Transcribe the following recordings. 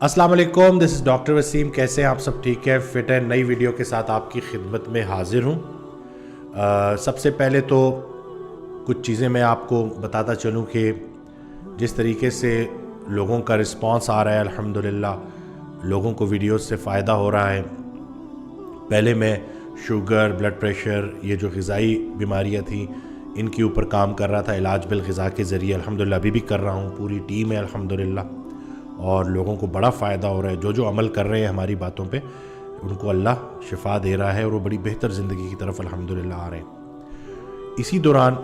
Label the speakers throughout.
Speaker 1: अस्सलाम वालेकुम, this is doctor Wasim. कैसे हैं आप सब? ठीक है, फिट है। नई वीडियो के साथ आपकी खिदमत में हाजिर हूँ। सबसे पहले तो कुछ चीज़ें मैं आपको बताता चलूँ कि जिस तरीके से लोगों का रिस्पांस आ रहा है, अल्हम्दुलिल्लाह लोगों को वीडियोस से फ़ायदा हो रहा है। पहले मैं शुगर, ब्लड प्रेशर, ये जो ग़िज़ाई बीमारियाँ थी इनके ऊपर काम कर रहा था इलाज बिल ग़िज़ा के ज़रिए। अल्हम्दुलिल्लाह अभी भी कर रहा हूँ, पूरी टीम है अल्हम्दुलिल्लाह, और लोगों को बड़ा फ़ायदा हो रहा है। जो अमल कर रहे हैं हमारी बातों पे, उनको अल्लाह शिफा दे रहा है और वो बड़ी बेहतर ज़िंदगी की तरफ अल्हम्दुलिल्लाह आ रहे हैं। इसी दौरान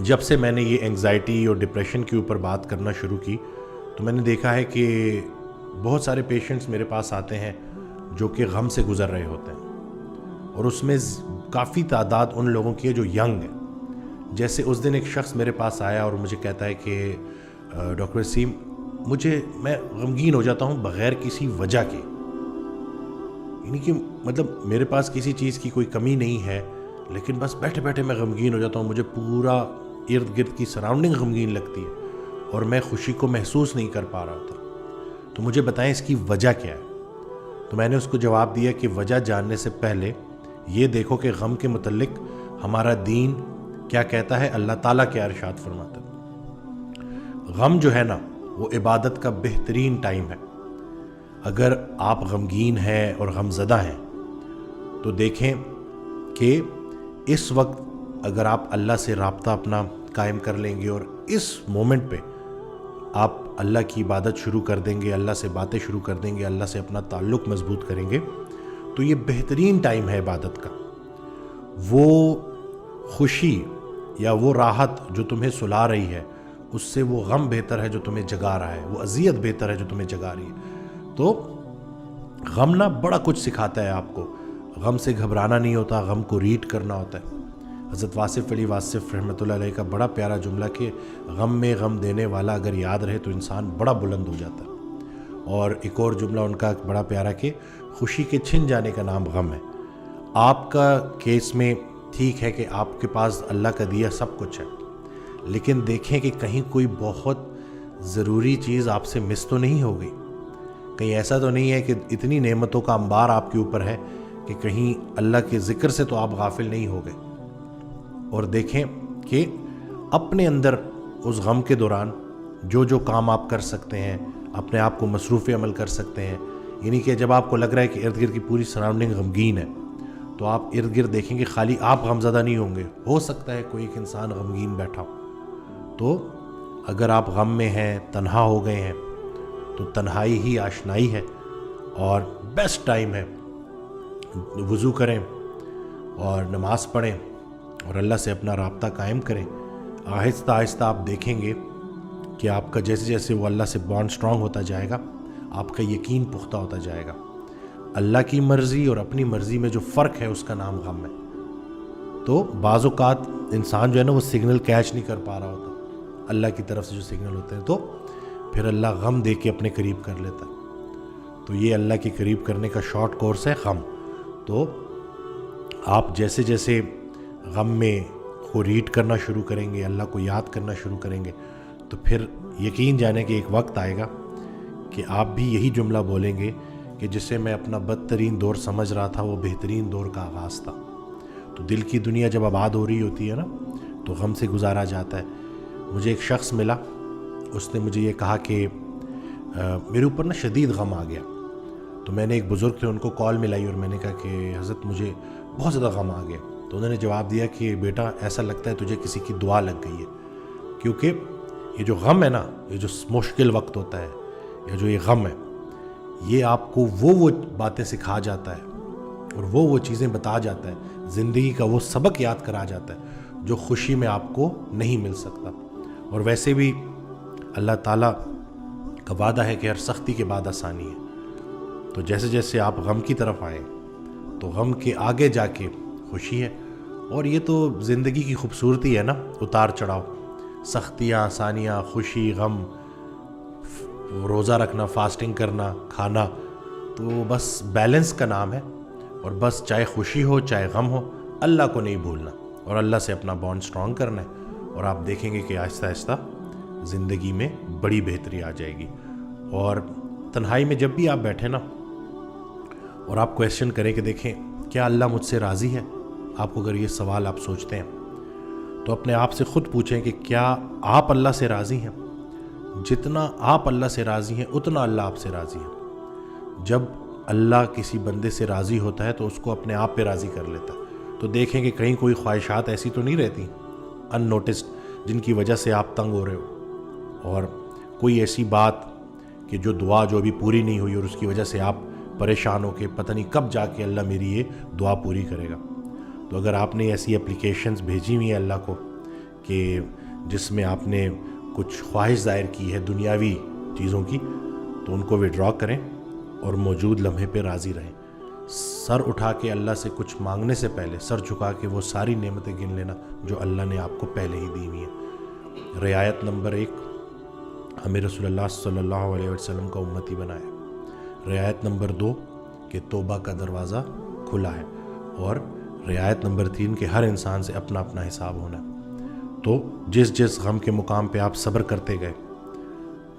Speaker 1: जब से मैंने ये एंग्ज़ाइटी और डिप्रेशन के ऊपर बात करना शुरू की तो मैंने देखा है कि बहुत सारे पेशेंट्स मेरे पास आते हैं जो कि गम से गुज़र रहे होते हैं, और उसमें काफ़ी तादाद उन लोगों की है जो यंग है। जैसे उस दिन एक शख्स मेरे पास आया और मुझे कहता है कि डॉक्टर वसीम, मैं गमगीन हो जाता हूँ बग़ैर किसी वजह के, यानी कि मतलब मेरे पास किसी चीज़ की कोई कमी नहीं है, लेकिन बस बैठे बैठे मैं गमगीन हो जाता हूँ। मुझे पूरा इर्द गिर्द की सराउंडिंग गमगीन लगती है और मैं खुशी को महसूस नहीं कर पा रहा था। तो मुझे बताएं इसकी वजह क्या है। तो मैंने उसको जवाब दिया कि वजह जानने से पहले ये देखो कि गम के मुतल्लिक हमारा दीन क्या कहता है, अल्लाह ताला क्या इरशाद फरमाता है। गम जो है ना, वो इबादत का बेहतरीन टाइम है। अगर आप गमगीन हैं और गमज़दा हैं तो देखें कि इस वक्त अगर आप अल्लाह से राब्ता अपना कायम कर लेंगे और इस मोमेंट पे आप अल्लाह की इबादत शुरू कर देंगे, अल्लाह से बातें शुरू कर देंगे, अल्लाह से अपना ताल्लुक़ मज़बूत करेंगे, तो ये बेहतरीन टाइम है इबादत का। वो खुशी या वो राहत जो तुम्हें सुला रही है, उससे वो गम बेहतर है जो तुम्हें जगा रहा है, वो अज़ियत बेहतर है जो तुम्हें जगा रही है। तो गम ना बड़ा कुछ सिखाता है आपको। गम से घबराना नहीं होता, गम को रीड करना होता है। हज़रत वासिफ़ अली वासिफ़ रहमतुल्लाह अलैह का बड़ा प्यारा जुमला कि गम में गम देने वाला अगर याद रहे तो इंसान बड़ा बुलंद हो जाता है। और एक और जुमला उनका बड़ा प्यारा कि खुशी के छिन जाने का नाम गम है। आपका केस में ठीक है कि आपके पास अल्लाह का दिया सब कुछ है, लेकिन देखें कि कहीं कोई बहुत ज़रूरी चीज़ आपसे मिस तो नहीं हो गई। कहीं ऐसा तो नहीं है कि इतनी नेमतों का अंबार आपके ऊपर है कि कहीं अल्लाह के ज़िक्र से तो आप गाफिल नहीं हो गए। और देखें कि अपने अंदर उस गम के दौरान जो काम आप कर सकते हैं, अपने आप को मसरूफ़ अमल कर सकते हैं। यानी कि जब आपको लग रहा है कि इर्द गिर्द की पूरी सराउंडिंग गमगीन है, तो आप इर्द गिर्द देखेंगे खाली आप गमज़दा नहीं होंगे, हो सकता है कोई एक इंसान गमगीन बैठा हो। तो अगर आप गम में हैं, तन्हा हो गए हैं, तो तन्हाई ही आशनाई है और बेस्ट टाइम है। वज़ू करें और नमाज़ पढ़ें और अल्लाह से अपना राब्ता कायम करें। आहिस्ता आहिस्ता आप देखेंगे कि आपका जैसे जैसे वो अल्लाह से बॉन्ड स्ट्रॉन्ग होता जाएगा, आपका यकीन पुख्ता होता जाएगा। अल्लाह की मर्ज़ी और अपनी मर्ज़ी में जो फ़र्क है उसका नाम गम है। तो बाज़ औक़ात इंसान जो है ना, वो सिग्नल कैच नहीं कर पा रहा होता, अल्लाह की तरफ से जो सिग्नल होते हैं, तो फिर अल्लाह गम दे के अपने करीब कर लेता है। तो ये अल्लाह के करीब करने का शॉर्ट कोर्स है गम। तो आप जैसे जैसे गम में को रीड करना शुरू करेंगे, अल्लाह को याद करना शुरू करेंगे, तो फिर यकीन जाने कि एक वक्त आएगा कि आप भी यही जुमला बोलेंगे कि जिसे मैं अपना बदतरीन दौर समझ रहा था वो बेहतरीन दौर का आगाज़ था। तो दिल की दुनिया जब आबाद हो रही होती है ना, तो गम से गुजारा जाता है। मुझे एक शख्स मिला, उसने मुझे ये कहा कि मेरे ऊपर ना शदीद गम आ गया। तो मैंने एक बुज़ुर्ग थे, उनको कॉल मिलाई और मैंने कहा कि हज़रत मुझे बहुत ज़्यादा गम आ गया। तो उन्होंने जवाब दिया कि बेटा, ऐसा लगता है तुझे किसी की दुआ लग गई है, क्योंकि ये जो गम है ना, ये जो मुश्किल वक्त होता है, या जो ये गम है, ये आपको वो बातें सिखा जाता है और वो चीज़ें बता जाता है, ज़िंदगी का वो सबक याद करा जाता है जो खुशी में आपको नहीं मिल सकता। और वैसे भी अल्लाह ताला का वादा है कि हर सख्ती के बाद आसानी है। तो जैसे जैसे आप गम की तरफ आएँ तो गम के आगे जाके खुशी है। और ये तो ज़िंदगी की खूबसूरती है ना, उतार चढ़ाव, सख्तियाँ, आसानियाँ, खुशी, गम, रोज़ा रखना, फास्टिंग करना, खाना, तो बस बैलेंस का नाम है। और बस चाहे खुशी हो चाहे गम हो, अल्लाह को नहीं भूलना और अल्लाह से अपना बॉन्ड स्ट्रॉन्ग करना है, और आप देखेंगे कि आहिस्ता आहिस्ता ज़िंदगी में बड़ी बेहतरी आ जाएगी। और تنہائی میں جب بھی آپ بیٹھیں نا اور آپ کویسچن کریں کہ دیکھیں کیا اللہ مجھ سے راضی ہے، آپ کو اگر یہ سوال آپ سوچتے ہیں تو اپنے آپ سے خود پوچھیں کہ کیا آپ اللہ سے راضی ہیں؟ جتنا آپ اللہ سے راضی ہیں اتنا اللہ آپ سے راضی ہے۔ جب اللہ کسی بندے سے راضی ہوتا ہے تو اس کو اپنے آپ پہ راضی کر لیتا ہے۔ تو دیکھیں کہ کہیں کوئی خواہشات ایسی تو نہیں رہتی ان نوٹسڈ جن کی وجہ سے آپ تنگ ہو رہے ہو، اور کوئی ایسی بات کہ جو دعا جو ابھی پوری نہیں ہوئی اور اس کی وجہ سے آپ پریشان ہو کہ پتہ نہیں کب جا کے اللہ میری یہ دعا پوری کرے گا۔ تو اگر آپ نے ایسی اپلیکیشنز بھیجی ہوئی ہیں اللہ کو کہ جس میں آپ نے کچھ خواہش ظاہر کی ہے دنیاوی چیزوں کی، تو ان کو وڈرا کریں اور موجود لمحے پہ راضی رہیں۔ سر اٹھا کے اللہ سے کچھ مانگنے سے پہلے سر جھکا کے وہ ساری نعمتیں گن لینا جو اللہ نے آپ کو پہلے ہی دی ہوئی ہیں۔ رعایت نمبر 1، ہمیں رسول اللہ صلی اللہ علیہ وسلم کا امتی بنایا۔ رعایت نمبر 2 کہ توبہ کا دروازہ کھلا ہے، اور رعایت نمبر 3 کہ ہر انسان سے اپنا اپنا حساب ہونا ہے۔ تو جس غم کے مقام پہ آپ صبر کرتے گئے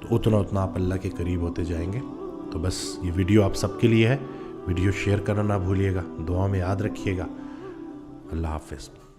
Speaker 1: تو اتنا آپ اللہ کے قریب ہوتے جائیں گے۔ تو بس یہ ویڈیو آپ سب کے لیے ہے، ویڈیو شیئر کرنا نہ بھولیے گا، دعا میں یاد رکھیے گا۔ اللہ حافظ۔